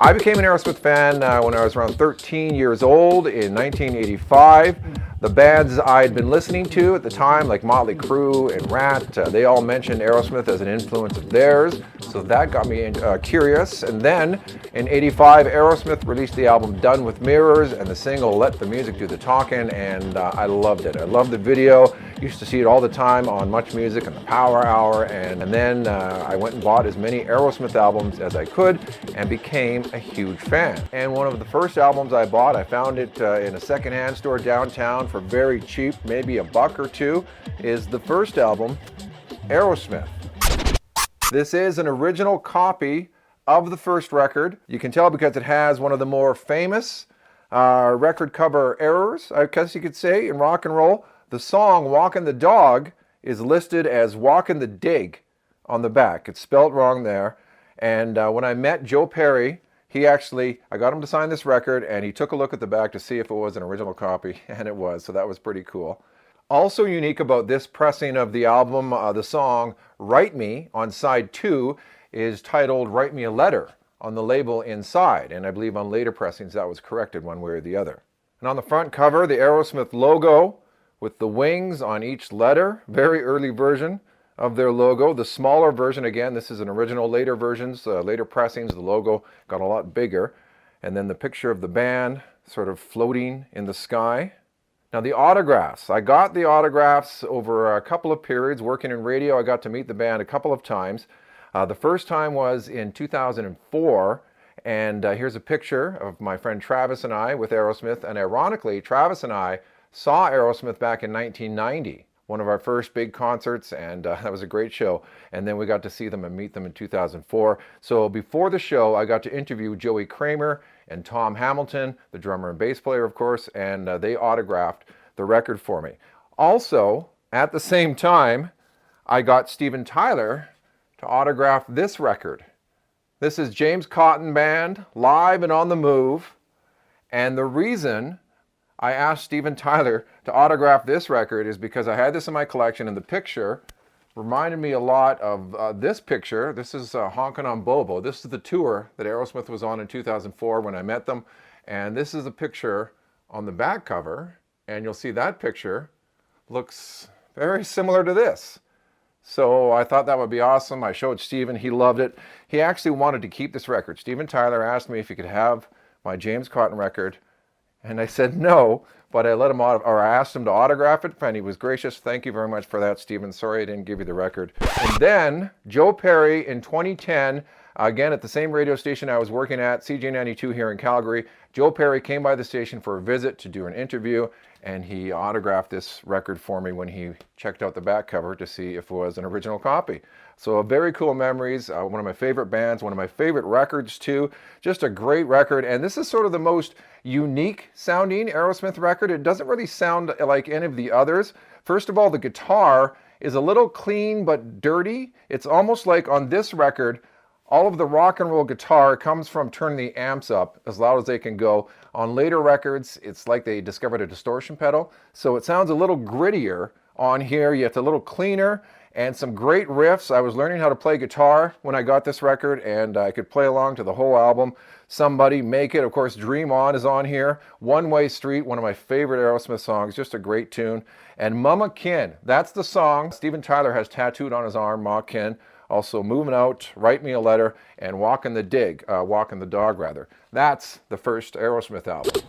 I became an Aerosmith fan when I was around 13 years old in 1985. The bands I had been listening to at the time, like Motley Crue and Rat, they all mentioned Aerosmith as an influence of theirs, so that got me curious. And then in '85, Aerosmith released the album Done with Mirrors and the single Let the Music Do the Talking, and I loved it. I loved the video. Used to see it all the time on Much Music and the Power Hour, and then I went and bought as many Aerosmith albums as I could and became a huge fan. And one of the first albums I bought, I found it in a secondhand store downtown for very cheap, maybe $1 or $2, is the first album, Aerosmith. This is an original copy of the first record. You can tell because it has one of the more famous record cover errors, I guess you could say, in rock and roll. The song Walkin' the Dog is listed as Walkin' the Dig on the back. It's spelled wrong there. And when I met Joe Perry, I got him to sign this record, and he took a look at the back to see if it was an original copy, and it was, so that was pretty cool. Also unique about this pressing of the album, the song Write Me on side 2 is titled Write Me a Letter on the label inside, and I believe on later pressings that was corrected one way or the other. And on the front cover, the Aerosmith logo with the wings on each letter, very early version of their logo. The smaller version, again, this is an original. Later versions, later pressings, the logo got a lot bigger. And then the picture of the band sort of floating in the sky. Now the autographs. I got the autographs over a couple of periods. Working in radio, I got to meet the band a couple of times. The first time was in 2004. And here's a picture of my friend Travis and I with Aerosmith. And ironically, Travis and I saw Aerosmith back in 1990. One of our first big concerts, and that was a great show. And then we got to see them and meet them in 2004. So before the show, I got to interview Joey Kramer and Tom Hamilton, the drummer and bass player, of course, and they autographed the record for me. Also, at the same time, I got Steven Tyler to autograph this record. This is James Cotton Band, live and on the move. And the reason I asked Steven Tyler to autograph this record is because I had this in my collection, and the picture reminded me a lot of this picture. This is Honkin' on Bobo. This is the tour that Aerosmith was on in 2004 when I met them, and this is a picture on the back cover, and you'll see that picture looks very similar to this. So I thought that would be awesome. I showed Steven. He loved it. He actually wanted to keep this record. Steven Tyler asked me if he could have my James Cotton record, and I said no, but I asked him to autograph it, and he was gracious. Thank you very much for that, Steven. Sorry I didn't give you the record. And then Joe Perry in 2010, again at the same radio station I was working at, CJ92 here in Calgary. Joe Perry came by the station for a visit to do an interview, and he autographed this record for me when he checked out the back cover to see if it was an original copy. So very cool memories, one of my favorite bands, one of my favorite records too. Just a great record, and this is sort of the most unique sounding Aerosmith record. It doesn't really sound like any of the others. First of all, the guitar is a little clean but dirty. It's almost like on this record, all of the rock and roll guitar comes from turning the amps up as loud as they can go. On later records, it's like they discovered a distortion pedal, so it sounds a little grittier on here, yet a little cleaner, and some great riffs. I was learning how to play guitar when I got this record, and I could play along to the whole album. Somebody Make It, of course, Dream On is on here. One Way Street, one of my favorite Aerosmith songs, just a great tune. And Mama Kin, that's the song Steven Tyler has tattooed on his arm, Ma Kin. Also Moving Out, Write Me a Letter, and Walkin' the Dog rather. That's the first Aerosmith album.